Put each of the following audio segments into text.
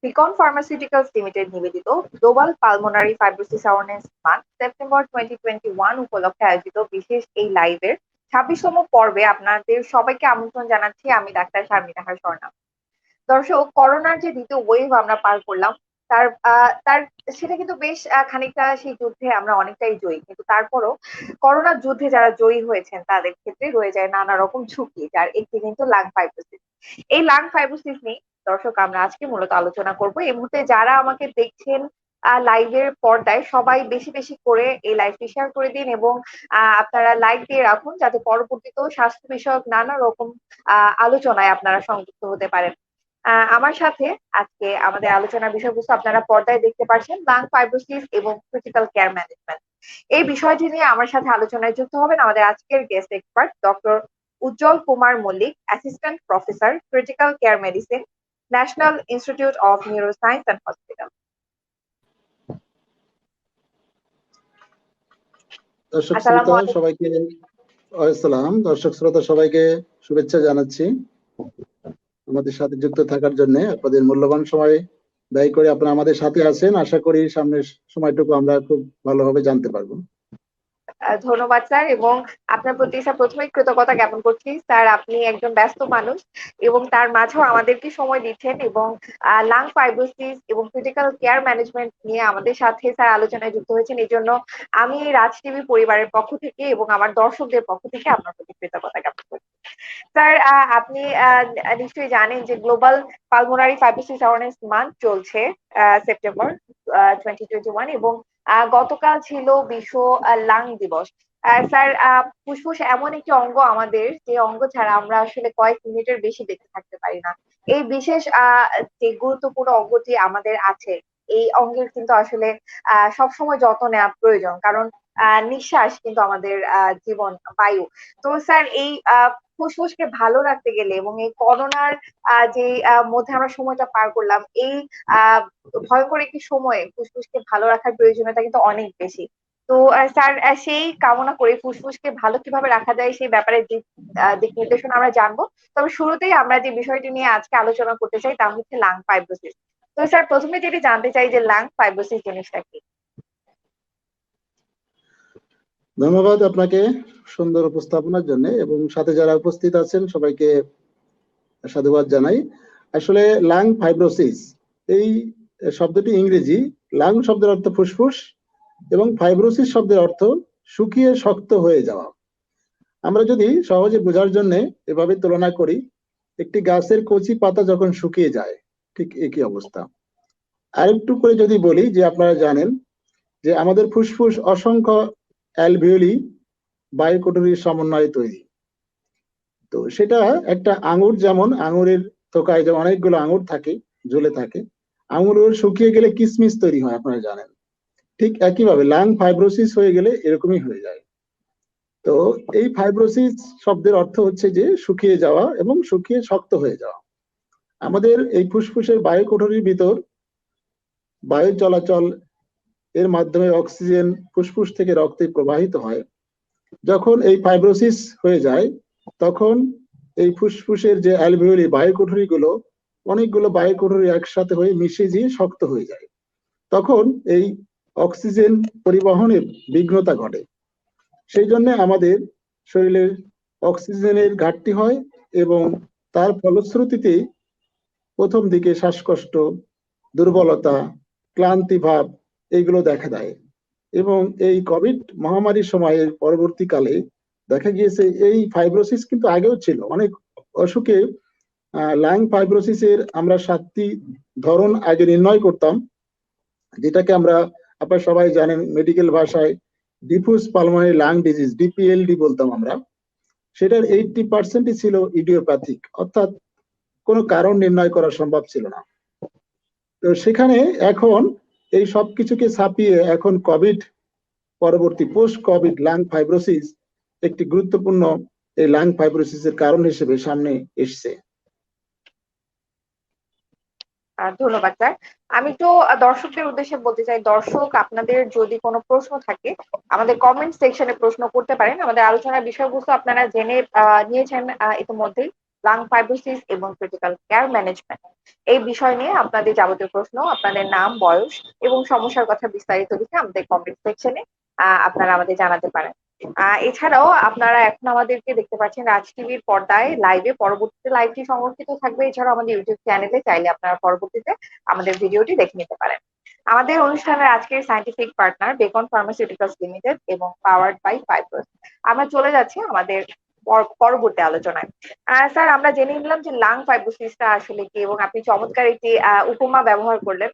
Beacon pharmaceuticals limited নিবেদিত global pulmonary fibrosis awareness month September 2021 উপলক্ষে আয়োজিত বিশেষ এই লাইভের 26তম পর্বে আপনাদের সবাইকে আমন্ত্রণ জানাচ্ছি। আমি ডাক্তার শারমিন নাহার স্বর্ণা। দর্শক, করোনার যে দ্বিতীয় ওয়েভ আমরা পার করলাম, তার তার সেটা কিন্তু বেশ খানিকটা সেই যুদ্ধে আমরা অনেকটাই জয়ী, কিন্তু তারপরও করোনার যুদ্ধে যারা জয়ী হয়েছেন তাদের ক্ষেত্রে রয়ে যায় নানা রকম ঝুঁকি, যার একটি কিন্তু লাং ফাইব্রোসিস। এই লাং ফাইব্রোসিস নিয়ে দর্শক আমরা আজকে মূলত আলোচনা করব। এই মুহূর্তে যারা আমাকে দেখছেন লাইভের পর্দায়, সবাই বেশি বেশি করে এই লাইভটি শেয়ার করে দিন এবং আপনারা লাইক দিয়ে রাখুন, যাতে পরবর্তীতেও স্বাস্থ্য বিষয়ক নানা রকম আলোচনায় আপনারা সংযুক্ত হতে পারেন। আমার সাথে আজকে আমাদের আলোচনার বিষয়বস্তু আপনারা পর্দায় দেখতে পাচ্ছেন, লাং ফাইব্রোসিস এবং ক্রিটিক্যাল কেয়ার ম্যানেজমেন্ট। এই বিষয়টি নিয়ে আমার সাথে আলোচনায় যুক্ত হবেন আমাদের আজকের guest expert doctor Ujjwal Kumar Mallick, assistant professor, critical care medicine, national institute of neuroscience and hospital. দর্শক শ্রোতা সবাইকে শুভেচ্ছা জানাচ্ছি আমাদের সাথে যুক্ত থাকার জন্য। আপনাদের মূল্যবান সময় ব্যয় করে আপনারা আমাদের সাথে আছেন। আশা করি সামনের সময়টুকু আমরা খুব ভালোভাবে জানতে পারবো। ধন্যবাদ স্যার, এবং আপনার প্রতি স্যার প্রথমেই কৃতজ্ঞতা জ্ঞাপন করছি। স্যার, আপনি একজন ব্যস্ত মানুষ এবং তার মাঝেও আমাদেরকে সময় দিচ্ছেন এবং লাং ফাইব্রোসিস এবং ক্রিটিক্যাল কেয়ার ম্যানেজমেন্ট নিয়ে আমাদের সাথে স্যার আলোচনায় যুক্ত হয়েছেন। এই জন্য আমি রাজ টিভি পরিবারের পক্ষ থেকে এবং আমার দর্শকদের পক্ষ থেকে আপনার প্রতি কৃতজ্ঞতা জ্ঞাপন করছি। স্যার, আপনি নিশ্চয়ই জানেন যে global pulmonary fibrosis awareness month চলছে সেপ্টেম্বর 2021, এবং গতকাল ছিল বিশ্ব লাং দিবস। স্যার, ফুসফুস এমন একটি অঙ্গ আমাদের, যে অঙ্গ ছাড়া আমরা আসলে কয়েক মিনিটের বেশি বেঁচে থাকতে পারি না। এই বিশেষ যে গুরুত্বপূর্ণ অঙ্গটি আমাদের আছে, এই অঙ্গের কিন্তু আসলে সবসময় যত্ন নেওয়া প্রয়োজন, কারণ নিঃশ্বাস কিন্তু আমাদের জীবন, বায়ু। তো স্যার, এই ফুসফুসকে ভালো রাখতে গেলে এবং এই করোনার যে মধ্যে আমরা সময়টা পার করলাম, এই ভয়ঙ্কর একটি সময়ে ফুসফুসকে ভালো রাখার প্রয়োজনীয়তা কিন্তু অনেক বেশি। তো স্যার, সেই কামনা করে ফুসফুসকে ভালো কিভাবে রাখা যায় সেই ব্যাপারে দিক নির্দেশনা আমরা জানবো। তবে শুরুতেই আমরা যে বিষয়টি নিয়ে আজকে আলোচনা করতে চাই তা হচ্ছে লাং ফাইব্রোসিস। তো স্যার, প্রথমে যেটি জানতে চাই যে লাং ফাইব্রোসিস জিনিসটা কি? ধন্যবাদ আপনাকে সুন্দর উপস্থাপনার জন্য, এবং সাথে যারা উপস্থিত আছেন সবাইকে সাধুবাদ জানাই। আসলে লাং ফাইব্রোসিস এই শব্দটি ইংরেজি। লাং শব্দের অর্থ ফুসফুস এবং ফাইব্রোসিস শব্দের অর্থ শুকিয়ে শক্ত হয়ে যাওয়া। আমরা যদি সহজে বোঝার জন্য এভাবে তুলনা করি, একটি গাছের কচি পাতা যখন শুকিয়ে যায় ঠিক একই অবস্থা। আরেকটু করে যদি বলি, যে আপনারা জানেন যে আমাদের ফুসফুস অসংখ্য অ্যালভিওলি বায়ুকোটরির সমন্বয়ে তৈরি। তো সেটা একটা আঙুর, যেমন আঙুরের থোকায় যে অনেকগুলো আঙুর থাকে, ঝুলে থাকে, আঙুর শুকিয়ে গেলে কিসমিস তৈরি হয়, আপনারা জানেন। ঠিক একইভাবে লাং ফাইব্রোসিস হয়ে গেলে এরকমই হয়ে যায়। তো এই ফাইব্রোসিস শব্দের অর্থ হচ্ছে যে শুকিয়ে যাওয়া এবং শুকিয়ে শক্ত হয়ে যাওয়া। আমাদের এই ফুসফুসের বায়ুকোটরির ভিতর বায়ু চলাচল এর মাধ্যমে অক্সিজেন ফুসফুস থেকে রক্তে প্রবাহিত হয়। যখন এই ফাইব্রোসিস হয়ে যায়, তখন এই ফুসফুসের যে অ্যালভিওলি বায়ুকোটরি গুলো, অনেকগুলো বায়ুকোটরি একসাথে হয়ে মিশে গিয়ে শক্ত হয়ে যায়। তখন এই অক্সিজেন পরিবহনের বিঘ্নতা ঘটে। সেই জন্য আমাদের শরীরে অক্সিজেনের ঘাটতি হয় এবং তার ফলশ্রুতিতে প্রথম দিকে শ্বাসকষ্ট, দুর্বলতা, ক্লান্তি ভাব এইগুলো দেখা দেয়। এবং এই কোভিড মহামারীর সময়ের পরবর্তীকালে দেখা গিয়েছে এই ফাইব্রোসিস কিন্তু আগেও ছিল অনেক অসুখে। লাং ফাইব্রোসিসের আমরা 7টি ধরন আগে নির্ণয় করতাম, যেটাকে আমরা, আপনারা সবাই জানেন, মেডিকেল ভাষায় ডিফিউজ পালমোনারি লাং ডিজিজ, ডিপিএলডি বলতাম আমরা। সেটার 80% ছিল ইডিওপ্যাথিক, অর্থাৎ কোনো কারণ নির্ণয় করা সম্ভব ছিল না। তো সেখানে এখন এই সব কিছুকে ছাপিয়ে এখন কোভিড পরবর্তী পোস্ট কোভিড লাং ফাইব্রোসিস একটি গুরুত্বপূর্ণ এই লাং ফাইব্রোসিসের কারণ হিসেবে সামনে এসছে। ধন্যবাদ স্যার। আমি তো দর্শকদের উদ্দেশ্যে বলতে চাই, দর্শক আপনাদের যদি কোনো প্রশ্ন থাকে আমাদের কমেন্ট সেকশনে প্রশ্ন করতে পারেন। আমাদের আলোচনার বিষয়বস্তু আপনারা জেনে নিয়েছেন ইতিমধ্যেই। লাং ফাইব্রোসিস এবং ক্রিটিক্যাল কেয়ার ম্যানেজমেন্ট। এই বিষয় নিয়ে আপনাদের যাবতীয় প্রশ্ন, আপনাদের নাম, বয়স এবং সমস্যার কথা বিস্তারিত লিখে আমাদের কমেন্ট সেকশনে আপনারা আমাদের জানাতে পারেন। এছাড়াও আপনারা এখন আমাদেরকে দেখতে পাচ্ছেন রাজ টিভির পর্দায় লাইভে, পরবর্তীতে লাইভটি সংরক্ষিত থাকবে। এছাড়াও আমাদের ইউটিউব চ্যানেলে চাইলে আপনারা পরবর্তীতে আমাদের ভিডিওটি দেখে নিতে পারেন। আমাদের অনুষ্ঠানের আজকের scientific partner beacon pharmaceuticals limited এবং পাওয়ার্ড বাই ফাইব্রোস। আমরা চলে যাচ্ছি আমাদের পরবর্তী আলোচনায়। স্যার, আমরা জেনে নিলাম যে লাং ফাইব্রোসিসটা আসলে কি, এবং আপনি চমৎকার একটি উপমা ব্যবহার করলেন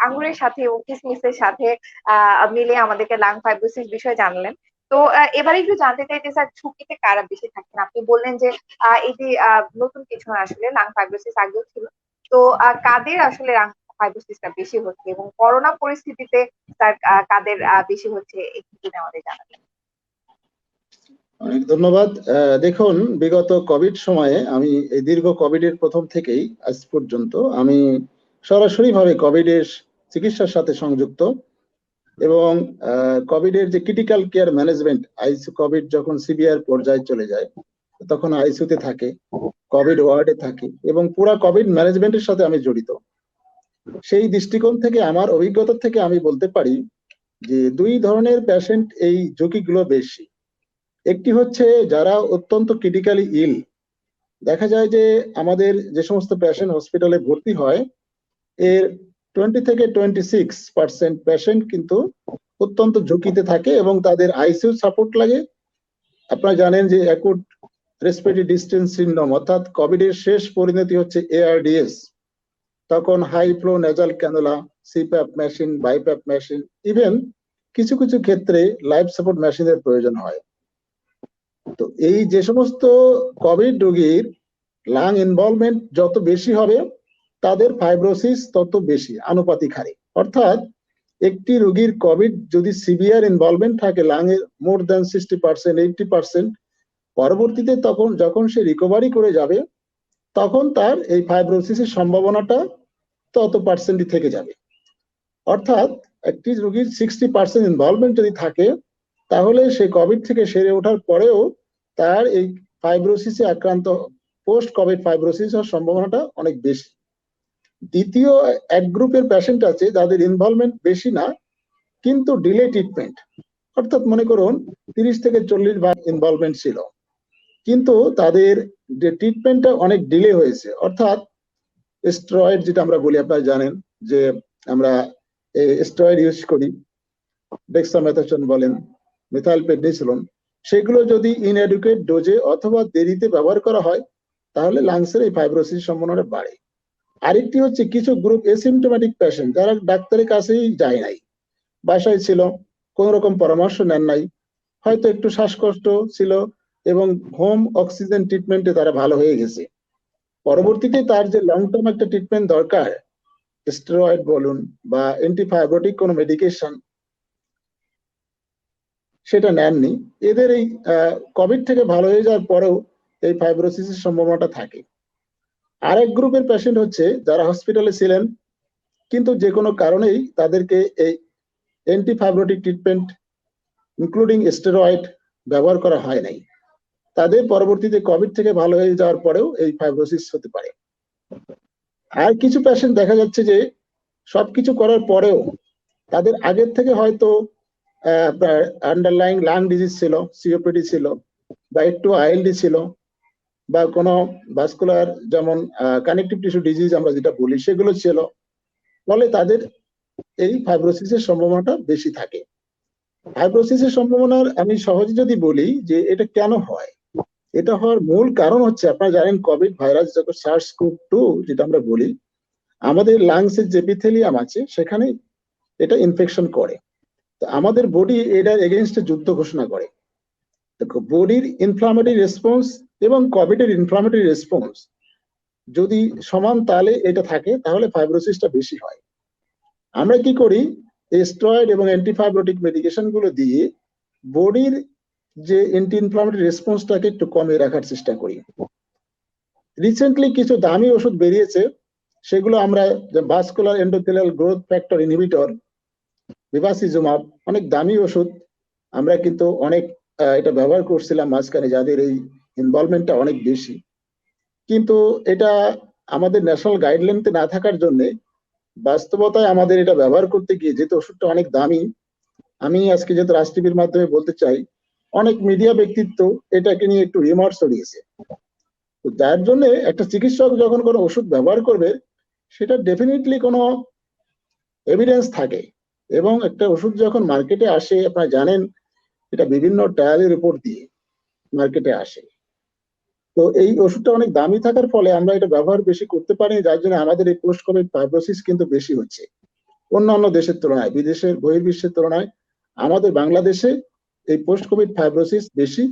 আঙ্গুরের সাথে এবং কিসমিসের সাথে মিলে আমাদেরকে লাং ফাইব্রোসিস বিষয়ে জানলেন। তো এবারে একটু জানতে চাই যে স্যার, ঝুঁকিতে কারা বেশি থাকেন? আপনি বললেন যে এটি নতুন কিছু না, আসলে লাং ফাইব্রোসিস আগেও ছিল। তো কাদের আসলে লাং ফাইব্রোসিসটা বেশি হচ্ছে, এবং করোনা পরিস্থিতিতে স্যার কাদের বেশি হচ্ছে, একটু যদি আমাদের জানাবেন। অনেক ধন্যবাদ। দেখুন, বিগত কোভিড সময়ে আমি এই দীর্ঘ কোভিডের প্রথম থেকেই আজ পর্যন্ত আমি সরাসরি ভাবে কোভিডের চিকিৎসার সাথে সংযুক্ত, এবং কোভিডের যে critical care management, ICU Covid যখন সিভিয়ার পর্যায়ে চলে যায় তখন আইসিইউতে থাকে, কোভিড ওয়ার্ডে থাকে, এবং পুরা কোভিড ম্যানেজমেন্টের সাথে আমি জড়িত। সেই দৃষ্টিকোণ থেকে আমার অভিজ্ঞতা থেকে আমি বলতে পারি যে দুই ধরনের পেশেন্ট এই ঝুঁকিগুলো বেশি। একটি হচ্ছে যারা অত্যন্ত ক্রিটিক্যালি ইল। দেখা যায় যে আমাদের যে সমস্ত পেশেন্ট হসপিটালে ভর্তি হয় এর 20 থেকে 26% পেশেন্ট কিন্তু অত্যন্ত ঝুঁকিতে থাকে এবং তাদের আইসিইউ সাপোর্ট লাগে। আপনারা জানেন যে অ্যাকুট রেসপিরেটরি ডিস্টেন্স সিনড্রোম, অর্থাৎ কোভিড এর শেষ পরিণতি হচ্ছে ARDS। তখন high flow nasal cannula, CPAP machine, BiPAP machine, even কিছু কিছু ক্ষেত্রে লাইফ সাপোর্ট মেশিনের প্রয়োজন হয়। তো এই যে সমস্ত কোভিড রোগীর লাং ইনভলভমেন্ট যত বেশি হবে তাদের ফাইব্রোসিস তত বেশি আনুপাতিক হারে। অর্থাৎ একটি রোগীর কোভিড যদি সিভিয়ার ইনভলভমেন্ট থাকে লাংয়ের মোর দ্যান 60%, 80%, পরবর্তীতে তখন যখন সে রিকভারি করে যাবে তখন তার এই ফাইব্রোসিসের সম্ভাবনাটা তত পার্সেন্টই থেকে যাবে। অর্থাৎ একটি রোগীর 60% ইনভলভমেন্ট যদি থাকে তাহলে সে কোভিড থেকে সেরে ওঠার পরেও তার এই ফাইব্রোসিসে আক্রান্ত পোস্ট কোভিড ফাইব্রোসিস হওয়ার সম্ভাবনাটা অনেক বেশি। দ্বিতীয় এক গ্রুপের পেশেন্ট আছে যাদের ইনভলভমেন্ট বেশি না কিন্তু ডিলে ট্রিটমেন্ট, অর্থাৎ মনে করুন 30 থেকে 40% ইনভলভমেন্ট ছিল কিন্তু তাদের যে ট্রিটমেন্টটা অনেক ডিলে হয়েছে, অর্থাৎ স্টেরয়েড যেটা আমরা বলি, আপনারা জানেন যে আমরা স্টেরয়েড ইউজ করি, ডেক্সামেথাসোন বলেন, মিথাইলপ্রেডনিসোলোন, সেগুলো যদি ইনএডুকেট ডোজে অথবা দেরিতে ব্যবহার করা হয় তাহলে লাংসের এই ফাইব্রোসিস সম্ভাবনা বাড়ে। আরেকটি হচ্ছে কিছু গ্রুপ এসিমটোম্যাটিক পেশেন্ট যারা ডাক্তারের কাছেই যায় নাই, বাসায় ছিল, কোন রকম পরামর্শ নেন নাই, হয়তো একটু শ্বাসকষ্ট ছিল এবং হোম অক্সিজেন ট্রিটমেন্টে তারা ভালো হয়ে গেছে। পরবর্তীতে তার যে লং টার্ম একটা ট্রিটমেন্ট দরকার, স্টেরয়েড বলুন বা অ্যান্টিফাইব্রোটিক কোনো মেডিকেশন, সেটা নেননি। এদের এই কোভিড থেকে ভালো হয়ে যাওয়ার পরেও এই ফাইব্রোসিসের সম্ভাবনাটা থাকে। আরেক গ্রুপের পেশেন্ট হচ্ছে যারা হসপিটালে ছিলেন কিন্তু যে কোনো কারণেই তাদেরকে এই অ্যান্টিফাইব্রোটিক ট্রিটমেন্ট ইনক্লুডিং স্টেরয়েড ব্যবহার করা হয় নাই, তাদের পরবর্তীতে কোভিড থেকে ভালো হয়ে যাওয়ার পরেও এই ফাইব্রোসিস হতে পারে। আর কিছু পেশেন্ট দেখা যাচ্ছে যে সবকিছু করার পরেও তাদের আগের থেকে হয়তো আপনার আন্ডারলাইং লাং ডিজিজ ছিল, সিওপিডি ছিল, বা একটু আইএলডি ছিল, বা কোনো ভাস্কুলার যেমন কানেকটিভ টিস্যু ডিজিজ আমরা যেটা বলি সেগুলো ছিল, ফলে তাদের এই ফাইব্রোসিসের সম্ভাবনাটা বেশি থাকে। ফাইব্রোসিসের সম্ভাবনার আমি সহজে যদি বলি যে এটা কেন হয়, এটা হওয়ার মূল কারণ হচ্ছে আপনারা জানেন কোভিড ভাইরাস যখন SARS-CoV-2 যেটা আমরা বলি, আমাদের লাংসের যে এপিথেলিয়াম আছে সেখানে এটা ইনফেকশন করে। তো আমাদের বডি এটার এগেইনস্টে যুদ্ধ ঘোষণা করে। দেখো, বডির ইনফ্লামেটরি রেসপন্স এবং কোভিডের ইনফ্লামেটরি রেসপন্স যদি সমান তালে এটা থাকে তাহলে ফাইব্রোসিসটা বেশি হয়। আমরা কি করি, স্টেরয়েড এবং অ্যান্টিফাইব্রোটিক মেডিকেশন গুলো দিয়ে বডির যে অ্যান্টি ইনফ্লামেটরি রেসপন্সটাকে একটু কমিয়ে রাখার চেষ্টা করি। রিসেন্টলি কিছু দামি ওষুধ বেরিয়েছে, সেগুলো আমরা vascular endothelial growth factor inhibitor, bevacizumab, অনেক দামি ওষুধ। আমরা কিন্তু অনেক এটা ব্যবহার করছিলাম মাঝখানে যাদের এই ইনভলভমেন্টটা অনেক বেশি। কিন্তু এটা আমাদের ন্যাশনাল গাইডলাইনতে না থাকার জন্য বাস্তবতায় আমাদের এটা ব্যবহার করতে গিয়ে, যেহেতু ওষুধটা অনেক দামি, আমি আজকে যেহেতু রাজ টিভির মাধ্যমে বলতে চাই, অনেক মিডিয়া ব্যক্তিত্ব এটাকে নিয়ে একটু রিমার্ক ছড়িয়েছে। তো যার জন্য একটা চিকিৎসক যখন কোনো ওষুধ ব্যবহার করবে, সেটা ডেফিনেটলি কোনো এভিডেন্স থাকে। এবং একটা ওষুধ যখন মার্কেটে আসে, আপনারা জানেন এটা বিভিন্ন ট্রায়ালের উপর দিয়ে মার্কেটে আসে। তো এই ওষুধটা অনেক দামি থাকার ফলে আমরা এটা ব্যবহার বেশি করতে পারি, যার জন্য আমাদের এই পোস্ট কোভিড ফাইব্রোসিস কিন্তু বেশি হচ্ছে অন্যান্য দেশের তুলনায়, বিদেশের বহির্বিশ্বের তুলনায় আমাদের বাংলাদেশে এই পোস্ট কোভিড ফাইব্রোসিস বেশি।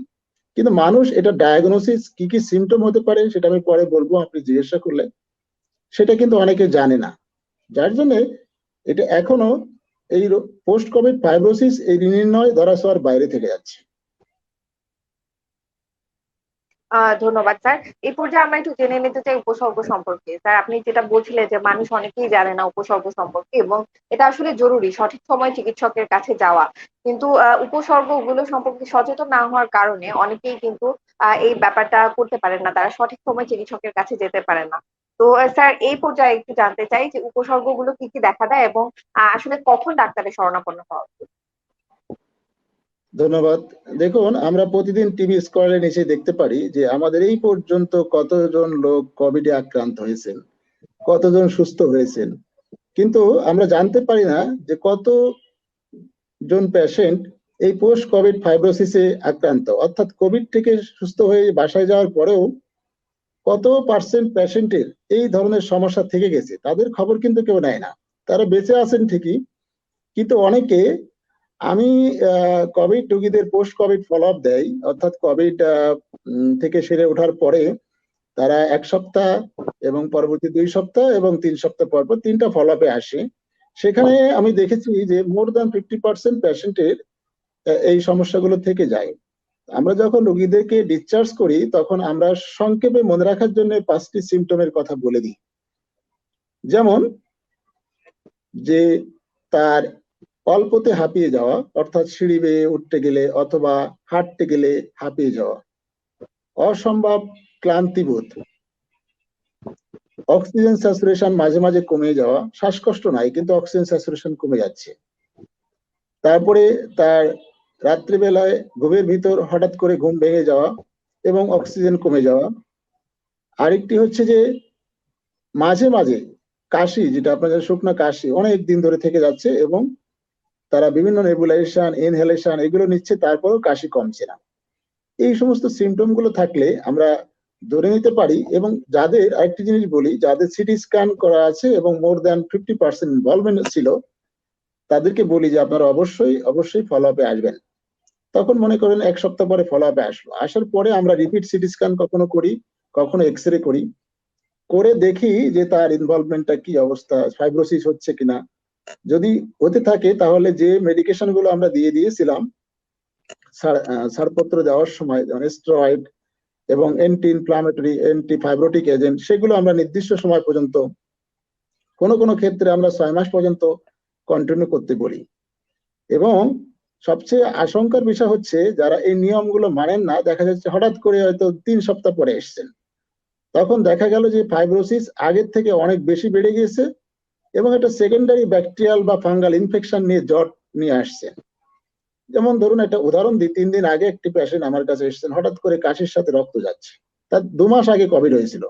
কিন্তু মানুষ এটা ডায়াগনোসিস কি কি সিমটম হতে পারে সেটা আমি পরে বলবো, আপনি জিজ্ঞাসা করলে, সেটা কিন্তু অনেকে জানে না। যার জন্য এটা এখনো এই পোস্ট কোভিড ফাইব্রোসিস এই নির্ণয় ধরা ছোঁয়ার বাইরে থেকে যাচ্ছে। ধন্যবাদ স্যার। এই পর্যায়ে আমরা একটু জেনে নিতে চাই উপসর্গ সম্পর্কে। স্যার, আপনি যেটা বলছিলেন যে মানুষ অনেকেই জানে না উপসর্গ সম্পর্কে, এবং এটা আসলে জরুরি সঠিক সময়ে চিকিৎসকের কাছে যাওয়া। কিন্তু উপসর্গগুলো সম্পর্কে সচেতন না হওয়ার কারণে অনেকেই কিন্তু এই ব্যাপারটা করতে পারেন না, তারা সঠিক সময়ে চিকিৎসকের কাছে যেতে পারেন না। তো স্যার, এই পর্যায়ে একটু জানতে চাই যে উপসর্গগুলো কি কি দেখা দেয়, এবং আসলে কখন ডাক্তারের শরণাপন্ন হওয়া উচিত? ধন্যবাদ। দেখুন, আমরা প্রতিদিন টিভি স্ক্রলে নিচে দেখতে পারি যে আমাদের এই পর্যন্ত কতজন লোক কোভিডে আক্রান্ত হয়েছেন, কতজন সুস্থ হয়েছেন, কিন্তু আমরা জানতে পারি না যে কতজন পেশেন্ট এই পোস্ট কোভিড ফাইব্রোসিসে আক্রান্ত, অর্থাৎ কোভিড থেকে সুস্থ হয়ে বাসায় যাওয়ার পরেও কত পার্সেন্ট পেশেন্টের এই ধরনের সমস্যা থেকে গেছে, তাদের খবর কিন্তু কেউ নেয় না। তারা বেঁচে আছেন ঠিকই, কিন্তু অনেকে, আমি কোভিড রোগীদের পোস্ট কোভিড ফলো আপ দেয়, অর্থাৎ কোভিড থেকে সেরে ওঠার পরে তারা 1 সপ্তাহ এবং পরবর্তী 2 সপ্তাহ এবং 3 সপ্তাহ পর পর 3টা ফলো আপে আসে। সেখানে আমি দেখেছি যে মোর দ্যান 50% পেশেন্টের এই সমস্যাগুলো থেকে যায়। আমরা যখন রোগীদেরকে ডিসচার্জ করি তখন আমরা সংক্ষেপে মনে রাখার জন্য 5টি সিমটমের কথা বলে দিই। যেমন যে তার অল্পতে হাঁপিয়ে যাওয়া, অর্থাৎ সিঁড়ি বেয়ে উঠতে গেলে অথবা হাঁটতে গেলে হাঁপিয়ে যাওয়া, অসম্ভব ক্লান্তিবোধ, অক্সিজেন স্যাচুরেশন মাঝে মাঝে কমে যাওয়া, শ্বাসকষ্ট নাই কিন্তু অক্সিজেন স্যাচুরেশন কমে যাচ্ছে। তারপরে তার রাত্রিবেলায় ঘুমের ভিতর হঠাৎ করে ঘুম ভেঙে যাওয়া এবং অক্সিজেন কমে যাওয়া। আরেকটি হচ্ছে যে মাঝে মাঝে কাশি, যেটা আপনাদের শুকনো কাশি অনেক দিন ধরে থেকে যাচ্ছে এবং তারা বিভিন্ন নেবুলাইজেশন ইনহেলেশন এগুলো নিচ্ছে, তারপরেও কাশি কমছে না। এই সমস্ত সিমটম গুলো থাকলে আমরা ধরে নিতে পারি। এবং যাদের আরেকটি জিনিস বলি, যাদের সিটি স্ক্যান করা আছে এবং মোর দ্যান 50% ইনভলভমেন্ট ছিল, তাদেরকে বলি যে আপনারা অবশ্যই অবশ্যই ফলো আপে আসবেন। তখন মনে করেন 1 সপ্তাহ পরে ফলো আপে আসলো, আসার পরে আমরা রিপিট সিটি স্ক্যান কখনো করি, কখনো এক্স রে করি, করে দেখি যে তার ইনভলভমেন্টটা কি অবস্থা, ফাইব্রোসিস হচ্ছে কিনা। যদি হতে থাকে তাহলে যে মেডিকেশন গুলো আমরা দিয়ে দিয়েছিলাম ছাড়পত্র দেওয়ার সময়, যেমন স্টেরয়েড এবং anti inflammatory anti fibrotic agent, সেগুলো আমরা নির্দিষ্ট সময় পর্যন্ত, কোনো কোনো ক্ষেত্রে আমরা 6 মাস পর্যন্ত কন্টিনিউ করতে বলি। এবং সবচেয়ে আশঙ্কার বিষয় হচ্ছে যারা এই নিয়মগুলো মানেন না, দেখা যাচ্ছে হঠাৎ করে হয়তো 3 সপ্তাহ পরে এসছেন, তখন দেখা গেল যে ফাইব্রোসিস আগের থেকে অনেক বেশি বেড়ে গিয়েছে এবং একটা সেকেন্ডারি ব্যাকটেরিয়াল বা ফাঙ্গাল ইনফেকশন নিয়ে জট নিয়ে আসছে। যেমন ধরুন একটা উদাহরণ দিই, 3 দিন আগে একটি পেশেন্ট আমার কাছে এসেছেন, হঠাৎ করে কাশির সাথে রক্ত যাচ্ছে। তার 2 মাস আগে কোভিড হয়েছিল,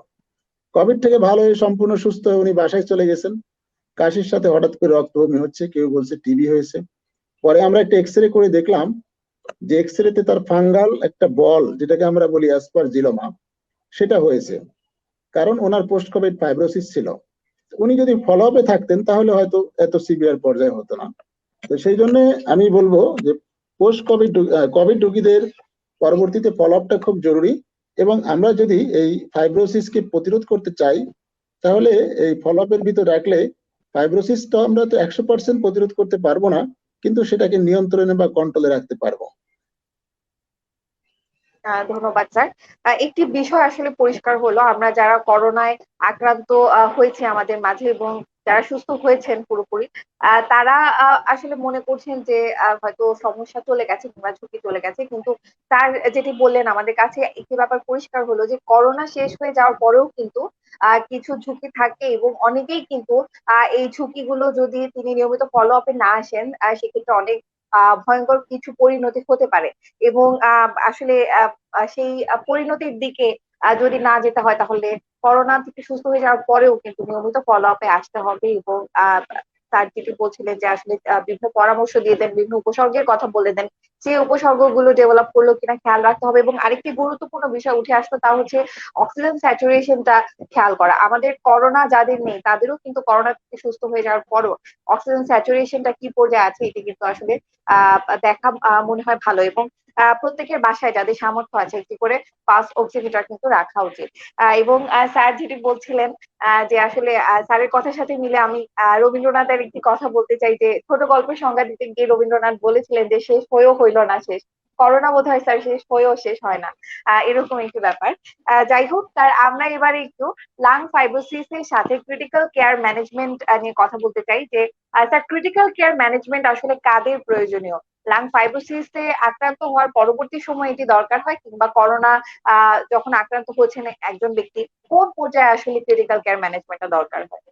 কোভিড থেকে ভালো হয়ে সম্পূর্ণ সুস্থ হয়ে উনি বাসায় চলে গেছেন, কাশির সাথে হঠাৎ করে রক্ত বমি হচ্ছে, কেউ বলছে টিবি হয়েছে। পরে আমরা একটা এক্স রে করে দেখলাম যে এক্স রেতে তার ফাঙ্গাল একটা বল, যেটাকে আমরা বলি অ্যাসপারজিলোমা, সেটা হয়েছে, কারণ ওনার পোস্ট কোভিড ফাইব্রোসিস ছিল। উনি যদি ফলো আপে থাকতেন তাহলে হয়তো এত সিভিয়ার পর্যায়ে হতো না। তো সেই জন্য আমি বলবো যে পোস্ট কোভিড কোভিড রোগীদের পরবর্তীতে ফলো আপটা খুব জরুরি। এবং আমরা যদি এই ফাইব্রোসিসকে প্রতিরোধ করতে চাই তাহলে এই ফলো আপের ভিতর রাখলে ফাইব্রোসিসটা আমরা তো 100% প্রতিরোধ করতে পারবো না, কিন্তু সেটাকে নিয়ন্ত্রণে বা কন্ট্রোলে রাখতে পারবো। ধন্যবাদ স্যার। একটি বিষয় আসলে পরিষ্কার হলো, আমরা যারা করোনায় আক্রান্ত হয়েছে আমাদের মাঝে, এবং যারা সুস্থ হয়েছেন পুরোপুরি, তারা আসলে মনে করছেন যে হয়তো সমস্যা চলে গেছে কিংবা ঝুঁকি চলে গেছে। কিন্তু স্যার যেটি বললেন আমাদের কাছে একটি ব্যাপার পরিষ্কার হলো যে করোনা শেষ হয়ে যাওয়ার পরেও কিন্তু কিছু ঝুঁকি থাকে এবং অনেকেই কিন্তু এই ঝুঁকিগুলো যদি তিনি নিয়মিত ফলো আপে না আসেন সেক্ষেত্রে অনেক ভয়ঙ্কর কিছু পরিণতি হতে পারে। এবং আসলে সেই পরিণতির দিকে যদি না যেতে হয় তাহলে করোনা থেকে সুস্থ হয়ে যাওয়ার পরেও কিন্তু নিয়মিত ফলো আপে আসতে হবে। এবং স্যার যেটি বলছিলেন যে আসলে বিভিন্ন পরামর্শ দিয়ে দেন, বিভিন্ন উপসর্গের কথা বলে দেন, সেই উপসর্গগুলো ডেভেলপ করলো কিনা খেয়াল রাখতে হবে। এবং আরেকটি গুরুত্বপূর্ণ বিষয় উঠে আসলো তা হচ্ছে অক্সিজেন স্যাচুরেশনটা খেয়াল করা। আমাদের করোনা যাদের নেই তাদেরও কিন্তু করোনা থেকে সুস্থ হয়ে যাওয়ার পরও অক্সিজেন স্যাচুরেশনটা কি পর্যায়ে আছে এটি কিন্তু আসলে দেখা মনে হয় ভালো। এবং প্রত্যেকের বাসায় যাদের সামর্থ্য আছে একটি করে পালস অক্সিমিটার কিন্তু রাখা উচিত। এবং স্যার যেটি বলছিলেন যে আসলে স্যারের কথার সাথে মিলে আমি রবীন্দ্রনাথের একটি কথা বলতে চাই যে ছোট গল্পের সংজ্ঞা দিতে গিয়ে রবীন্দ্রনাথ বলেছিলেন যে শেষ হয়েও হইল না শেষ, করোনা বোধ হয় স্যার শেষ হয়েও শেষ হয় না। এরকম একটি ব্যাপার। যাই হোক স্যার, আমরা এবারে একটু লাং ফাইব্রোসিস এর সাথে ক্রিটিক্যাল কেয়ার ম্যানেজমেন্ট নিয়ে কথা বলতে চাই যে স্যার ক্রিটিক্যাল কেয়ার ম্যানেজমেন্ট আসলে কাদের প্রয়োজনীয়? লাং ফাইব্রোসিস এ আক্রান্ত হওয়ার পরবর্তী সময় এটি দরকার হয় কিংবা করোনা যখন আক্রান্ত হচ্ছেন একজন ব্যক্তি কোন পর্যায়ে আসলে ক্রিটিক্যাল কেয়ার ম্যানেজমেন্টটা দরকার হয়?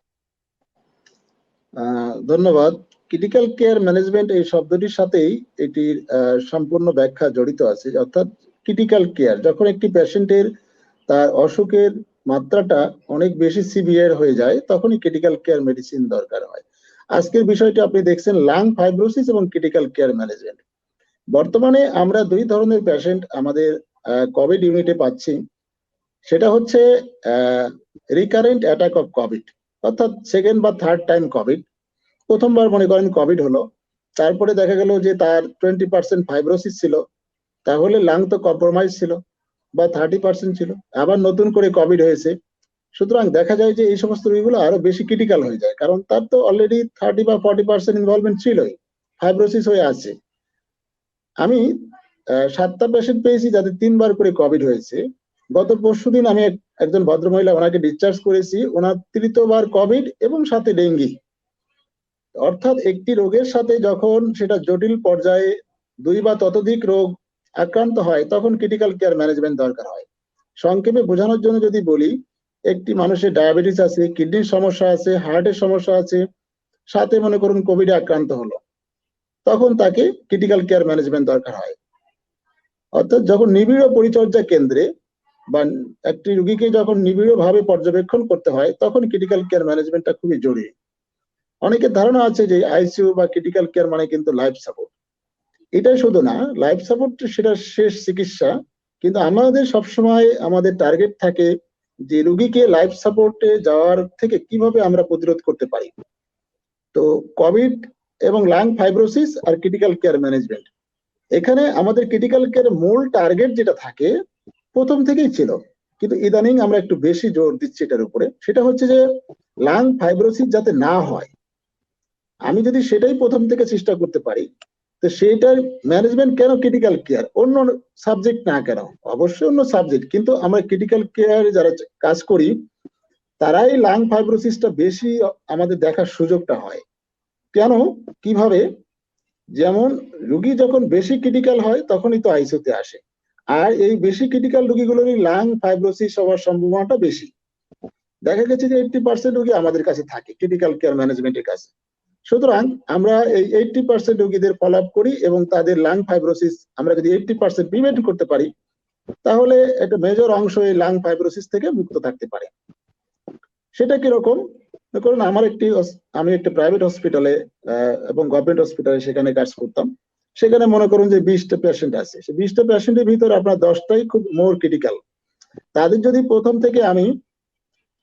ধন্যবাদ। ক্রিটিক্যাল কেয়ার ম্যানেজমেন্ট এই শব্দটির সাথেই এটির সম্পূর্ণ ব্যাখ্যা জড়িত আছে। অর্থাৎ ক্রিটিক্যাল কেয়ার যখন একটি পেশেন্টের তার অসুখের মাত্রাটা অনেক বেশি সিভিয়ার হয়ে যায় তখনই ক্রিটিক্যাল কেয়ার মেডিসিন দরকার হয়। আজকের বিষয়টি আপনি দেখছেন লাং ফাইব্রোসিস এবং ক্রিটিক্যাল কেয়ার ম্যানেজমেন্ট। বর্তমানে আমরা দুই ধরনের পেশেন্ট আমাদের কোভিড ইউনিটে পাচ্ছি। সেটা হচ্ছে রিকারেন্ট অ্যাটাক অফ কোভিড, অর্থাৎ সেকেন্ড বা থার্ড টাইম কোভিড। প্রথমবার মনে করেন কোভিড হলো, তারপরে দেখা গেল যে তার 20% ফাইব্রোসিস ছিল, তাহলে লাং তো কম্প্রোমাইজ ছিল বা 30% ছিল, আবার নতুন করে কোভিড হয়েছে। সুতরাং দেখা যায় যে এই সমস্ত রোগীগুলো আরো বেশি ক্রিটিক্যাল হয়ে যায়, কারণ তার তো অলরেডি 30 বা 40% ইনভলভমেন্ট ছিলই, ফাইব্রোসিস হয়ে আছে। আমি 7টা পেশেন্ট পেয়েছি যাদের 3বার করে কোভিড হয়েছে। গত পরশুদিন আমি একজন ভদ্রমহিলা, ওনাকে ডিসচার্জ করেছি, ওনার 3য় কোভিড এবং সাথে ডেঙ্গি। অর্থাৎ একটি রোগের সাথে যখন সেটা জটিল পর্যায়ে 2 বা ততোধিক রোগ আক্রান্ত হয় তখন ক্রিটিক্যাল কেয়ার ম্যানেজমেন্ট দরকার হয়। সংক্ষেপে বোঝানোর জন্য যদি বলি, একটি মানুষের ডায়াবেটিস আছে, কিডনির সমস্যা আছে, হার্টের সমস্যা আছে, সাথে মনে করুন কোভিডে আক্রান্ত হলো, তখন তাকে ক্রিটিক্যাল কেয়ার ম্যানেজমেন্ট দরকার হয়। অর্থাৎ যখন নিবিড় পরিচর্যা কেন্দ্রে বা একটি রোগীকে যখন নিবিড় ভাবে পর্যবেক্ষণ করতে হয় তখন ক্রিটিক্যাল কেয়ার ম্যানেজমেন্টটা খুবই জরুরি। অনেকের ধারণা আছে যে আইসিইউ বা ক্রিটিক্যাল কেয়ার মানে কিন্তু লাইফ সাপোর্ট। এটাই শুধু না, লাইফ সাপোর্ট সেটা শেষ চিকিৎসা, কিন্তু আমাদের সবসময় আমাদের টার্গেট থাকে যে রোগীকে লাইফ সাপোর্টে যাওয়ার থেকে কিভাবে আমরা প্রতিরোধ করতে পারি। তো কোভিড এবং লাং ফাইব্রোসিস আর ক্রিটিক্যাল কেয়ার ম্যানেজমেন্ট, এখানে আমাদের ক্রিটিক্যাল কেয়ার মূল টার্গেট যেটা থাকে প্রথম থেকেই ছিল, কিন্তু ইদানিং আমরা একটু বেশি জোর দিচ্ছি এটার উপরে, সেটা হচ্ছে যে লাং ফাইব্রোসিস যাতে না হয়। আমি যদি সেটাই প্রথম থেকে চেষ্টা করতে পারি, তো সেটার ম্যানেজমেন্ট কেন ক্রিটিক্যাল কেয়ার, অন্য সাবজেক্ট না কেন? অবশ্যই অন্য সাবজেক্ট, কিন্তু আমরা ক্রিটিক্যাল কেয়ার যারা কাজ করি তারাই লাং ফাইব্রোসিসটা বেশি আমাদের দেখার সুযোগটা হয়। কেন, কিভাবে? যেমন রোগী যখন বেশি ক্রিটিক্যাল হয় তখনই তো আইসিইউতে আসে, আর এই বেশি ক্রিটিক্যাল রোগীগুলোরই লাং ফাইব্রোসিস হওয়ার সম্ভাবনাটা বেশি। দেখা গেছে যে 80% রোগী আমাদের কাছে থাকে ক্রিটিক্যাল কেয়ার ম্যানেজমেন্টের কাছে। সুতরাং আমরা এই 80% রোগীদের ফলো আপ করি এবং তাদের লাং ফাইব্রোসিস আমরা যদি 80% প্রিভেন্ট করতে পারি তাহলে একটা মেজর অংশ এই লাং ফাইব্রোসিস থেকে মুক্ত থাকতে পারে। সেটা কিরকম? কারণ আমি একটা প্রাইভেট হসপিটালে এবং গভর্নমেন্ট হসপিটালে সেখানে কাজ করতাম। সেখানে মনে করুন যে 20টা পেশেন্ট আছে, সেই 20টা পেশেন্টের ভিতরে আপনার 10টাই খুব মোর ক্রিটিক্যাল। তাদের যদি প্রথম থেকে আমি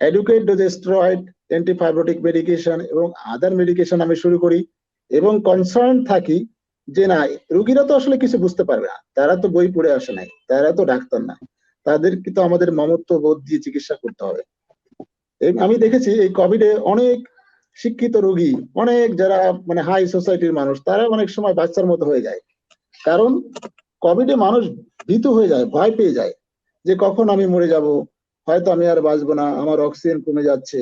অ্যাডুকেট ডোজ স্টেরয়েড, অ্যান্টিফাইব্রোটিক মেডিকেশন এবং আদার মেডিকেশন আমি শুরু করি এবং কনসার্ন থাকি যে না, রোগীরা তো আসলে কিছু বুঝতে পারবে না, তারা তো বই পড়ে আসে নাই, তারা তো ডাক্তার না, তাদের কিন্তু আমাদের মমত্ব বোধ দিয়ে চিকিৎসা করতে হবে। আমি দেখেছি এই কোভিডে অনেক শিক্ষিত রোগী, অনেক যারা মানে হাই সোসাইটির মানুষ, তারা অনেক সময় বাচ্চার মতো হয়ে যায়। কারণ কোভিডে মানুষ ভীতু হয়ে যায়, ভয় পেয়ে যায় যে কখন আমি মরে যাব, হয়তো আমি আর বাঁচবো না, আমার অক্সিজেন কমে যাচ্ছে,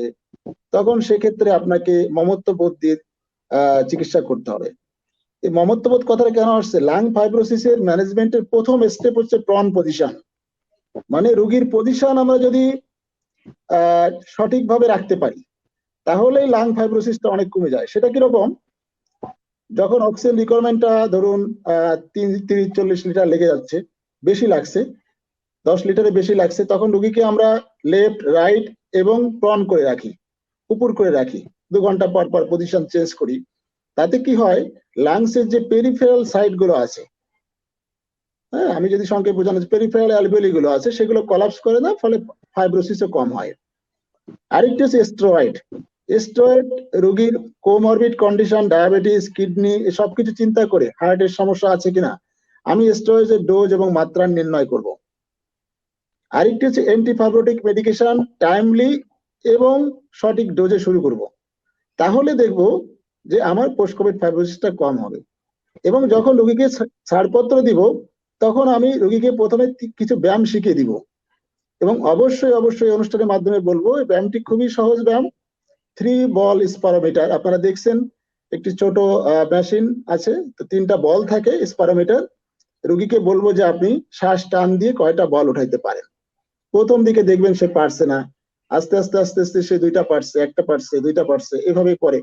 তখন সেক্ষেত্রে আপনাকে মমত্ববোধ দিয়ে চিকিৎসা করতে হবে। এই মমত্ববোধ কথাটা কেন আসছে? লাং ফাইব্রোসিসের ম্যানেজমেন্টের প্রথম স্টেপ হচ্ছে প্রন পজিশন, মানে রোগীর পজিশন আমরা যদি সঠিকভাবে রাখতে পারি তাহলেই লাং ফাইব্রোসিসটা অনেক কমে যায়। সেটা কিরকম? যখন অক্সিজেন রিকোয়ারমেন্টটা ধরুন 30-40 লিটার লেগে যাচ্ছে, বেশি লাগছে, 10 লিটারে বেশি লাগছে, তখন রোগীকে আমরা লেফট রাইট এবং প্রন করে রাখি, উপর করে রাখি, 2 ঘন্টা পর পর পজিশন চেঞ্জ করি। তাতে কি হয়, লাংসের যে পেরিফেরাল সাইড গুলো আছে, হ্যাঁ, আমি যদি সংক্ষেপে বোঝানো, পেরিফেরাল অ্যালভিওলি গুলো আছে সেগুলো কলাপস করে না, ফলে ফাইব্রোসিসও কম হয়। আরেকটি হচ্ছে স্টেরয়েড। স্টেরয়েড রোগীর কোমরবিড কন্ডিশন, ডায়াবেটিস, কিডনি, এসব কিছু চিন্তা করে হার্টের সমস্যা আছে কিনা আমি স্টেরয়েডের ডোজ এবং মাত্রা নির্ণয় করব। আরেকটি হচ্ছে অ্যান্টিফাইব্রোটিক মেডিকেশন টাইমলি এবং সঠিক ডোজে শুরু করব। তাহলে দেখব যে আমার পোস্ট কোভিড ফাইব্রোসিসটা কম হবে। এবং যখন রোগীকে ছাড়পত্র দিব তখন আমি রোগীকে প্রথমে কিছু ব্যায়াম শিখিয়ে দিব, এবং অবশ্যই অবশ্যই অনুষ্ঠানের মাধ্যমে বলবো এই ব্যায়ামটি খুবই সহজ ব্যায়াম। 3 বল স্পারোমিটার, আপনারা দেখছেন একটি ছোট মেশিন আছে, তো 3টা বল থাকে স্পারোমিটার। রোগীকে বলবো যে আপনি শ্বাস টান দিয়ে কয়টা বল উঠাইতে পারেন। প্রথম দিকে দেখবেন সে পারছে না, আস্তে আস্তে আস্তে আস্তে সে 2টা পারছে, 1টা পারছে, 2টা পারছে, এভাবে করে।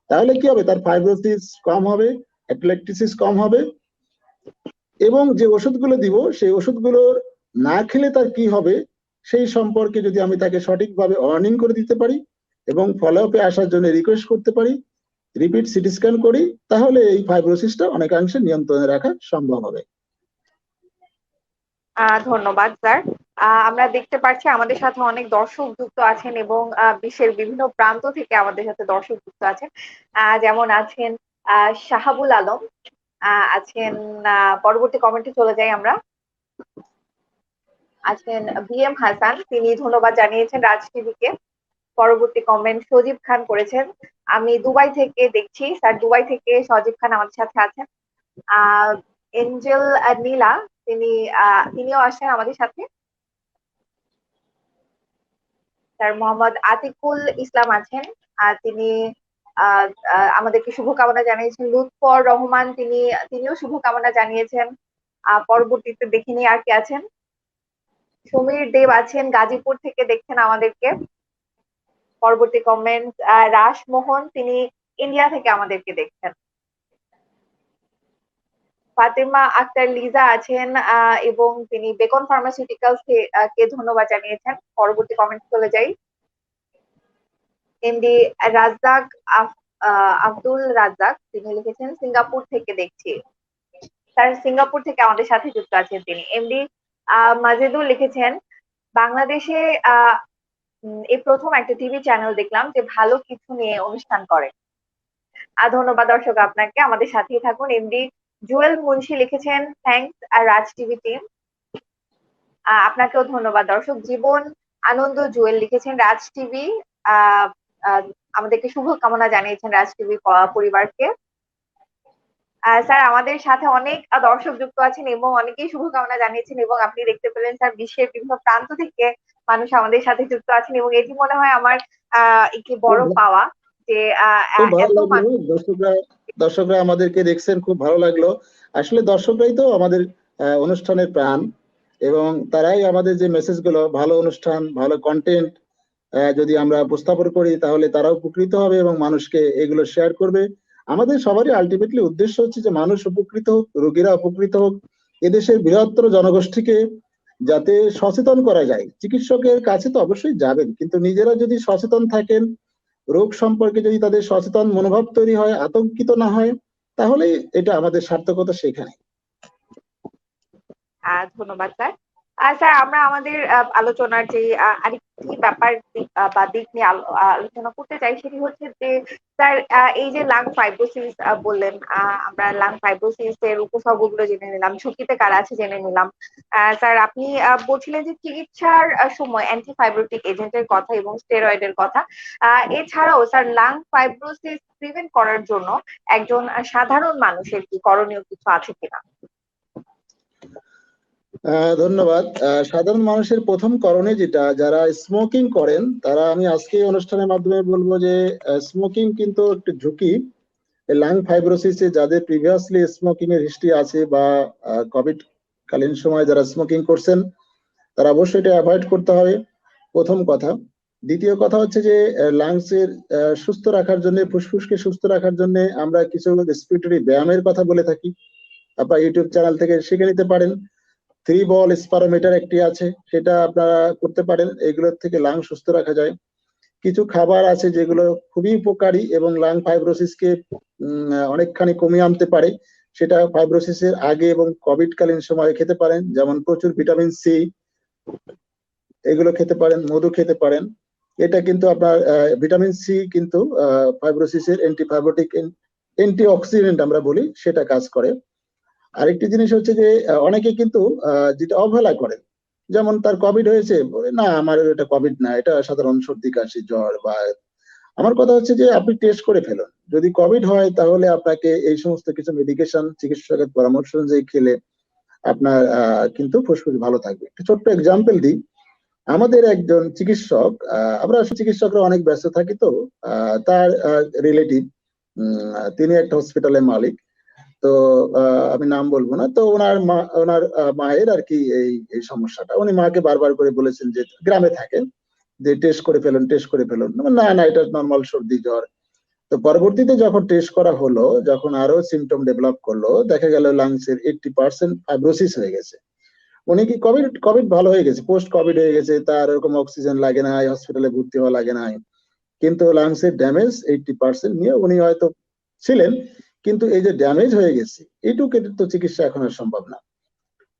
তাহলে কি হবে, তার ফাইব্রোসিস কম হবে, অ্যাটলেক্টিসিস কম হবে। এবং যে ওষুধগুলো দিব সেই ওষুধগুলোর না খেলে তার কি হবে সেই সম্পর্কে যদি আমি তাকে সঠিকভাবে ওয়ার্নিং করে দিতে পারি এবং ফলো আপে আসার জন্য রিকোয়েস্ট করতে পারি, রিপিট সিটি স্ক্যান করি, তাহলে এই ফাইব্রোসিসটা অনেকাংশে নিয়ন্ত্রণে রাখা সম্ভব হবে। ধন্যবাদ স্যার। আমরা দেখতে পাচ্ছি আমাদের সাথে অনেক দর্শক যুক্ত আছেন এবং বিশ্বের বিভিন্ন প্রান্ত থেকে আমাদের সাথে দর্শক যুক্ত আছেন। যেমন আছেন শাহাবুল আলম, আছেন, পরবর্তী কমেন্টে চলে যাই আমরা। আছেন বিএম হাসান, তিনি ধন্যবাদ জানিয়েছেন রাজ টিভিকে। পরবর্তী কমেন্ট সজীব খান করেছেন, আমি দুবাই থেকে দেখছি। স্যার, দুবাই থেকে সজীব খান আমাদের সাথে আছেন। এঞ্জেল নীলা, তিনিও আসেন আমাদের সাথে। স্যার মোহাম্মদ আতিকুল ইসলাম আছেন, তিনি আমাদেরকে শুভকামনা জানিয়েছেন। লুৎফর রহমান, তিনিও শুভকামনা জানিয়েছেন। পরবর্তীতে দেখিনি আর কে আছেন। সমীর দেব আছেন, গাজীপুর থেকে দেখছেন আমাদেরকে। পরবর্তী কমেন্ট রাসমোহন, তিনি ইন্ডিয়া থেকে আমাদেরকে দেখছেন। ফাতেমা আক্তার লিজা আছেন এবং তিনি বেকন ফার্মাসিউটিক্যালস কে ধন্যবাদ জানিয়েছেন। পরবর্তী কমেন্ট চলে যাই। এমডি রাজ্জাক, আব্দুল রাজ্জাক, তিনি লিখেছেন সিঙ্গাপুর থেকে দেখছি। স্যার, সিঙ্গাপুর থেকে আমাদের সাথে যুক্ত আছেন তিনি। এমডি মাজেদুল লিখেছেন বাংলাদেশে এই প্রথম একটা টিভি চ্যানেল দেখলাম যে ভালো কিছু নিয়ে অনুষ্ঠান করে। ধন্যবাদ দর্শক আপনাকে, আমাদের সাথেই থাকুন। এমডি জুয়েল মুন্সি লিখেছেন থ্যাংকস রাজ টিভি টিম। আপনাকেও ধন্যবাদ দর্শক। জীবন আনন্দ জুয়েল লিখেছেন রাজ টিভি, আমাদেরকে শুভকামনা জানিয়েছেন রাজ টিভি পরিবারকে। স্যার, আমাদের সাথে অনেক দর্শক যুক্ত আছেন এবং অনেকেই শুভকামনা জানিয়েছেন, এবং আপনি দেখতে পেলেন স্যার বিশ্বের বিভিন্ন প্রান্ত থেকে মানুষ আমাদের সাথে যুক্ত আছেন, এবং এটি মনে হয় আমার একটি বড় পাওয়া যে খুব ভালো এত লাগলো, দর্শকরা আমাদেরকে দেখছেন, খুব ভালো লাগলো। আসলে দর্শকরাই তো আমাদের অনুষ্ঠানের প্রাণ, এবং তারাই আমাদের যে মেসেজ গুলো, ভালো অনুষ্ঠান, ভালো কন্টেন্ট যদি আমরা উপস্থাপন করি তাহলে তারাও উপকৃত হবে এবং মানুষকে এগুলো শেয়ার করবে। আমাদের সবারই আলটিমেটলি উদ্দেশ্য হচ্ছে যে মানুষ উপকৃত হোক, রোগীরা উপকৃত হোক, এদেশের বৃহত্তর জনগোষ্ঠীকে যাতে সচেতন করা যায়। চিকিৎসকের কাছে তো অবশ্যই যাবেন, কিন্তু নিজেরা যদি সচেতন থাকেন, রোগ সম্পর্কে যদি তাদের সচেতন মনোভাব তৈরি হয়, আতঙ্কিত না হয়, তাহলে এটা আমাদের সার্থকতা সেখানে। ধন্যবাদ স্যার। স্যার, আমরা আমাদের আলোচনার যে আরেকটি ব্যাপার বা দিক নিয়ে আলোচনা করতে চাই, সেটি হচ্ছে যে স্যার এই যে লাং ফাইব্রোসিস বললেন, আমরা লাং ফাইব্রোসিস এর উপসর্গগুলো জেনে নিলাম, ঝুঁকিতে কারা আছে জেনে নিলাম। স্যার, আপনি বলছিলেন যে চিকিৎসার সময় অ্যান্টিফাইব্রোটিক এজেন্টের কথা এবং স্টেরয়েডের কথা। এছাড়াও স্যার লাং ফাইব্রোসিস প্রিভেন্ট করার জন্য একজন সাধারণ মানুষের কি করণীয় কিছু আছে কিনা? ধন্যবাদ। সাধারণ মানুষের প্রথম করণীয় যেটা, যারা স্মোকিং করেন তারা, আমি আজকে এই অনুষ্ঠানের মাধ্যমে বলবো যে স্মোকিং কিন্তু একটু ঝুঁকি। লাং ফাইব্রোসিসে যাদের প্রিভিয়াসলি স্মোকিং এর হিস্ট্রি আছে বা কোভিড কালীন সময় যারা স্মোকিং করছেন, তারা অবশ্যই এটা অ্যাভয়েড করতে হবে, প্রথম কথা। দ্বিতীয় কথা হচ্ছে যে লাংস এর সুস্থ রাখার জন্য, ফুসফুসকে সুস্থ রাখার জন্য আমরা কিছু রেসপিরেটরি ব্যায়ামের কথা বলে থাকি। আপনার ইউটিউব চ্যানেল থেকে শিখে নিতে পারেন। 3 বল স্পারোমিটার একটি আছে, সেটা আপনারা করতে পারেন। এগুলোর থেকে লাং সুস্থ রাখা যায়। কিছু খাবার আছে যেগুলো খুবই উপকারী এবং লাং ফাইব্রোসিসকে অনেকখানি কমিয়ে আনতে পারে। সেটা ফাইব্রোসিসের আগে এবং কোভিড কালীন সময়ে খেতে পারেন, যেমন প্রচুর ভিটামিন সি, এগুলো খেতে পারেন, মধু খেতে পারেন। এটা কিন্তু আপনার ভিটামিন সি কিন্তু ফাইব্রোসিসের অ্যান্টিফাইব্রোটিক, অ্যান্টিঅক্সিডেন্ট আমরা বলি, সেটা কাজ করে। আরেকটি জিনিস হচ্ছে যে অনেকে কিন্তু যেটা অবহেলা করেন, যেমন তার কোভিড হয়েছে, বলে, না আমার এটা কোভিড না, এটা সাধারণ সর্দি কাশি জ্বর। বা আমার কথা হচ্ছে যে আপনি টেস্ট করে ফেলুন, যদি কোভিড হয় তাহলে আপনাকে এই সমস্ত কিছু মেডিকেশন চিকিৎসকের পরামর্শ অনুযায়ী খেলে আপনার কিন্তু ফুসফুস ভালো থাকবে। একটা ছোট্ট এক্সাম্পল দিই। আমাদের একজন চিকিৎসক, আমরা চিকিৎসকরা অনেক ব্যস্ত থাকি, তো তার রিলেটিভ, তিনি একটা হসপিটালের মালিক। তো আমি নাম বলবো না। তো ওনার মায়ের আর কি এই এই সমস্যাটা, উনি মাকে বারবার করে বলেছেন যে গ্রামে থাকেন, যে টেস্ট করে ফেলুন, টেস্ট করে ফেলুন। না না, এটা নর্মাল সর্দি জ্বর। তো পরবর্তীতে যখন টেস্ট করা হলো, যখন আরো সিমটম ডেভেলপ করলো, দেখা গেল লাংসের 80% ফাইব্রোসিস হয়ে গেছে। উনি কি কোভিড কোভিড ভালো হয়ে গেছে, পোস্ট কোভিড হয়ে গেছে, তার এরকম অক্সিজেন লাগে না, হসপিটালে ভর্তি হওয়া লাগে না, কিন্তু লাংসের ড্যামেজ 80% নিয়ে উনি হয়তো ছিলেন। কিন্তু এই যে ড্যামেজ হয়ে গেছে, এইটুকু তো চিকিৎসা এখন আর সম্ভব না।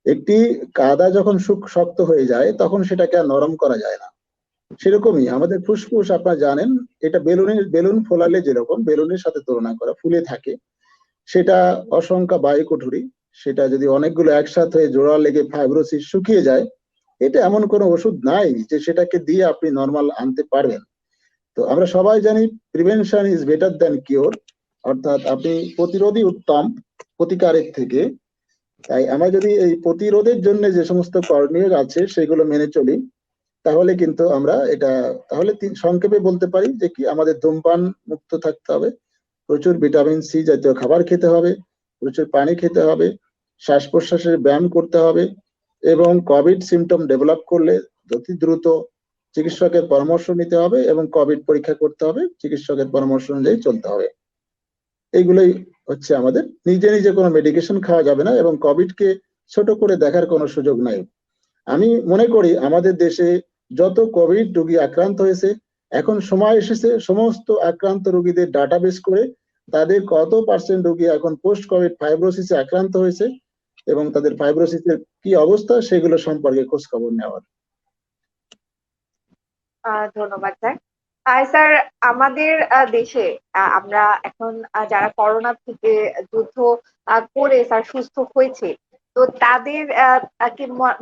একটি কাদা যখন শক্ত হয়ে যায় তখন সেটাকে আর নরম করা যায় না। সেরকমই আমাদের ফুসফুস, আপনারা জানেন, এটা বেলুন ফোলালে যেরকম বেলুনের সাথে তুলনা করা, ফুলে থাকে। সেটা অসংখ্য বায়ু কুঠুরি, সেটা যদি অনেকগুলো একসাথে হয়ে জোড়া লেগে ফাইব্রোসিস শুকিয়ে যায়, এটা এমন কোনো ওষুধ নাই যে সেটাকে দিয়ে আপনি নর্মাল আনতে পারবেন। তো আমরা সবাই জানি prevention is better than cure, অর্থাৎ আপনি প্রতিরোধই উত্তম প্রতিকারের থেকে। তাই আমরা যদি এই প্রতিরোধের জন্য যে সমস্ত করণীয় আছে সেগুলো মেনে চলি, তাহলে কিন্তু আমরা এটা, তাহলে সংক্ষেপে বলতে পারি যে কি, আমাদের ধূমপান মুক্ত থাকতে হবে, প্রচুর ভিটামিন সি জাতীয় খাবার খেতে হবে, প্রচুর পানি খেতে হবে, শ্বাস প্রশ্বাসের ব্যায়াম করতে হবে, এবং কোভিড সিমটম ডেভেলপ করলে অতি দ্রুত চিকিৎসকের পরামর্শ নিতে হবে এবং কোভিড পরীক্ষা করতে হবে, চিকিৎসকের পরামর্শ অনুযায়ী চলতে হবে। এইগুলোই হচ্ছে আমাদের। নিজে নিজে কোনো মেডিকেশন খাওয়া যাবে না এবং কোভিডকে ছোট করে দেখার কোনো সুযোগ নাই। আমি মনে করি আমাদের দেশে যত কোভিড রোগী আক্রান্ত হয়েছে, এখন সময় এসেছে সমস্ত আক্রান্ত রোগীদের ডাটাবেস করে তাদের কত পার্সেন্ট রোগী এখন পোস্ট কোভিড ফাইব্রোসিসে আক্রান্ত হয়েছে এবং তাদের ফাইব্রোসিসের কি অবস্থা সেগুলো সম্পর্কে খোঁজ খবর নেওয়ার। ধন্যবাদ স্যার। স্যার, আমাদের দেশে আমরা এখন যারা করোনা থেকে যুদ্ধ করে স্যার সুস্থ হয়েছে, তো তাদের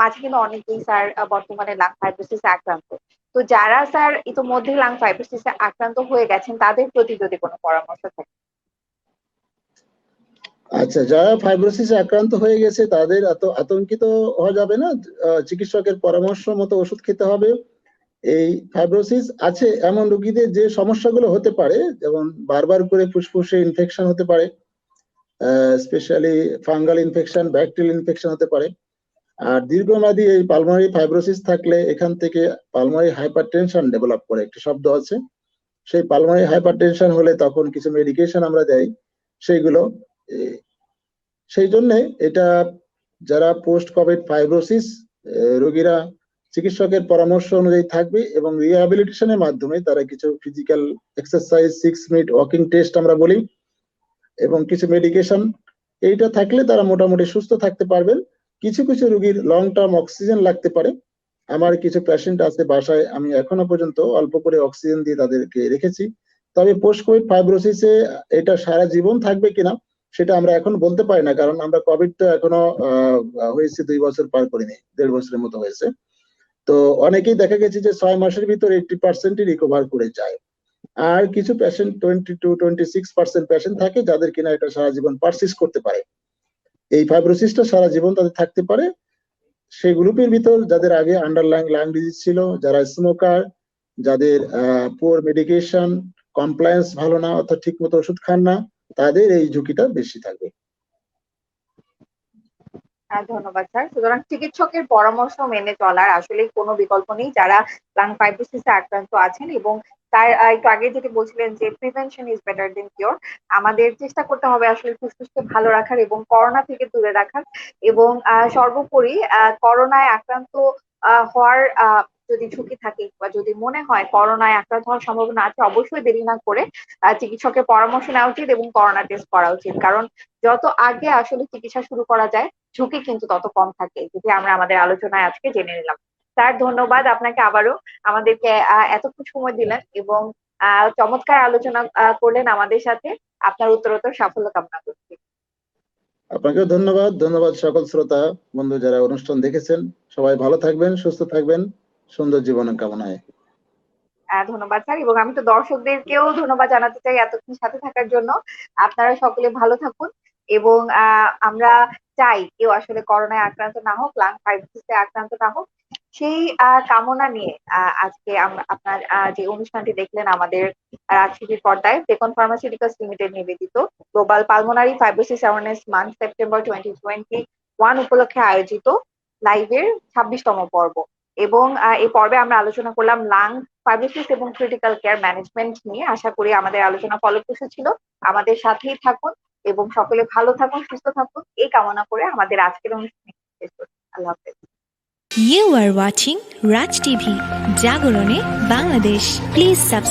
মাঝে কিন্তু অনেকেই স্যার বর্তমানে লাং ফাইব্রোসিসে আক্রান্ত। তো যারা স্যার ইতোমধ্যে লাং ফাইব্রোসিসে আক্রান্ত হয়ে গেছেন, তাদের প্রতি যদি কোনো পরামর্শ থাকে। আচ্ছা, যারা ফাইব্রোসিসে আক্রান্ত হয়ে গেছে তাদের এত আতঙ্কিত হওয়া যাবে না। চিকিৎসকের পরামর্শ মতো ওষুধ খেতে হবে। এই ফাইব্রোসিস আছে এমন রোগীদের যে সমস্যাগুলো হতে পারে, যেমন বারবার করে ফুসফুসে ইনফেকশন হতে পারে, specially fungal infection, bacterial infection হতে পারে। আর দীর্ঘমেয়াদী এই পালমোনারি ফাইব্রোসিস থাকলে এখান থেকে পালমোনারি হাইপারটেনশন ডেভেলপ করে, একটি শব্দ আছে। সেই পালমোনারি হাইপারটেনশন হলে তখন কিছু মেডিকেশন আমরা দেই সেইগুলো। সেই জন্য এটা, যারা পোস্ট কোভিড ফাইব্রোসিস রোগীরা চিকিৎসকের পরামর্শ অনুযায়ী থাকবে এবং রিহ্যাবিলিটেশনের মাধ্যমে তারা কিছু physical exercise, 6 minute walking test আমরা বলি, এবং কিছু মেডিকেশন, এইটা থাকলে তারা মোটামুটি সুস্থ থাকতে পারবেন। কিছু কিছু রোগীর লং টার্ম অক্সিজেন লাগতে পারে। আমার কিছু পেশেন্ট আছে বাসায়, আমি এখনো পর্যন্ত অল্প করে অক্সিজেন দিয়ে তাদেরকে রেখেছি। তবে পোস্ট কোভিড ফাইব্রোসিসে এটা সারা জীবন থাকবে কিনা সেটা আমরা এখন বলতে পারি না, কারণ আমরা কোভিড তো এখনো হয়েছে 2 বছর পার করিনি, 1.5 বছরের মতো হয়েছে। তো অনেকেই দেখা গেছে যে 6 মাসের ভিতর 80%ই রিকভার করে যায়। আর কিছু পেশেন্ট 20 to 26% পেশেন্ট থাকে যাদের কিনা এটা সারা জীবন পারসিস্ট করতে পারে, এই ফাইব্রোসিসটা সারা জীবন তাদের থাকতে পারে। সেই গ্রুপের ভিতর যাদের আগে আন্ডারলাইং লাং ডিজিজ ছিল, যারা স্মোকার, যাদের পুয়ার মেডিকেশন, কমপ্লায়েন্স ভালো না অর্থাৎ ঠিক মতো ওষুধ খান না, তাদের এই ঝুঁকিটা বেশি থাকবে। ধন্যবাদ স্যার। সুতরাং চিকিৎসকের পরামর্শ মেনে চলার আসলে কোনো বিকল্প নেই যারা লাং ফাইব্রোসিসে আক্রান্ত আছেন, এবং তার একটু আগে যেটি বলছিলেন যে prevention is better then cure. আমাদের চেষ্টা করতে হবে আসলে ফুসফুসকে ভালো রাখার এবং করোনা থেকে দূরে রাখার, এবং সর্বোপরি করোনায় আক্রান্ত হওয়ার যদি ঝুঁকি থাকে বা যদি মনে হয় করোনায় আক্রান্ত হওয়ার সম্ভাবনা আছে, অবশ্যই দেরি না করে চিকিৎসকের পরামর্শ নেওয়া উচিত এবং করোনা টেস্ট করা উচিত। কারণ যত আগে আসলে চিকিৎসা শুরু করা যায়, ঝুঁকি কিন্তু তত কম থাকে, যেটি আমরা আমাদের আলোচনায় আজকে জেনে নিলাম। স্যার, ধন্যবাদ আপনাকে আবারও আমাদেরকে এতক্ষণ সময় দিলেন এবং চমৎকার আলোচনা করলেন আমাদের সাথে। আপনার উত্তরোত্তর সাফল্য কামনা করছি। আপনাকেও ধন্যবাদ। ধন্যবাদ সকল শ্রোতা বন্ধু যারা অনুষ্ঠান দেখেছেন। সবাই ভালো থাকবেন, সুস্থ থাকবেন, সুন্দর জীবনের কামনায়। ধন্যবাদ স্যার, এবং আমি তো দর্শকদেরকেও ধন্যবাদ জানাতে চাই এতক্ষণ সাথে থাকার জন্য। আপনারা সকলে ভালো থাকুন, এবং আমরা চাই কেউ আসলে করোনায় আক্রান্ত না হোক, লাং ফাইব্রোসিসে আক্রান্ত না হোক। সেই কামনা নিয়ে আজকে আমরা আপনার যে অনুষ্ঠানটি দেখলেন আমাদের রাজশাহীর পর্দায়, বেকন ফার্মাসিউটিক্যালস লিমিটেড নিবেদিত global pulmonary fibrosis awareness month September 2021 উপলক্ষে আয়োজিত লাইভের 26তম পর্ব। এবং এই পর্বে আমরা আলোচনা করলাম লাং ফাইব্রোসিস এবং ক্রিটিক্যাল কেয়ার ম্যানেজমেন্ট নিয়ে। আশা করি আমাদের আলোচনা ফলপ্রসূ ছিল। আমাদের সাথেই থাকুন এবং সকলে ভালো থাকুন, সুস্থ থাকুন, এই কামনা করে আমাদের আজকের অনুষ্ঠান শেষ করছি। আল্লাহ হাফেজ। You are watching Raj TV, Jagorone, Bangladesh. Please subscribe.